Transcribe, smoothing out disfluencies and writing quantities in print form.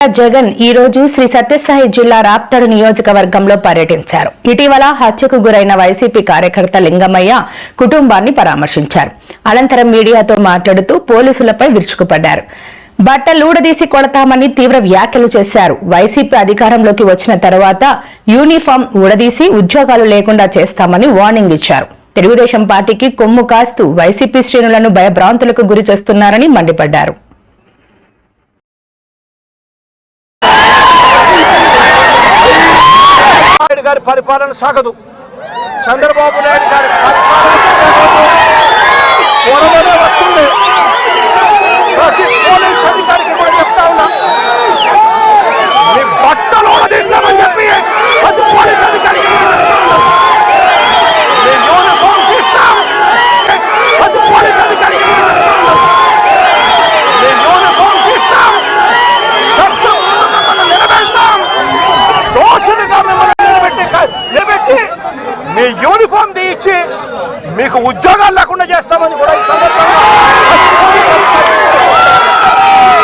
జగన్ ఈ రోజు శ్రీ సత్యసాయి జిల్లా రాప్తాడు నియోజకవర్గంలో పర్యటించారు. ఇటీవల హత్యకు గురైన వైసీపీ కార్యకర్త లింగమయ్య కుటుంబాన్ని పరామర్శించారు. అనంతరం మీడియాతో మాట్లాడుతూ పోలీసులపై విరుచుకుపడ్డారు. బట్టలూడదీసి కొడతామని తీవ్ర వ్యాఖ్యలు చేశారు. వైసీపీ అధికారంలోకి వచ్చిన తర్వాత యూనిఫామ్ ఊడదీసి ఉద్యోగాలు లేకుండా చేస్తామని వార్నింగ్ ఇచ్చారు. తెలుగుదేశం పార్టీకి కొమ్ము కాస్తూ వైసీపీ శ్రేణులను భయభ్రాంతులకు గురి చేస్తున్నారని మండిపడ్డారు. గారి పరిపాలన సాగదు. చంద్రబాబు నాయుడు గారి పరిపాలన వస్తుంది. ప్రతి పోలీస్ అధికారికి కూడా చెప్తా ఉన్నా, మీ బట్టలు ఊడదీస్తామని చెప్పి ప్రతి పోలీస్ అధికారికి యూనిఫామ్ తీస్తాం. ప్రతి పోలీస్ అధికారికి యూనిఫామ్ తీస్తాం. చట్టం నిలబెడతాం. దోషులుగా మిమ్మల్ని నిలబెట్టి మీ యూనిఫామ్ తీయించి మీకు ఉద్యోగాలు లేకుండా చేస్తామని కూడా ఈ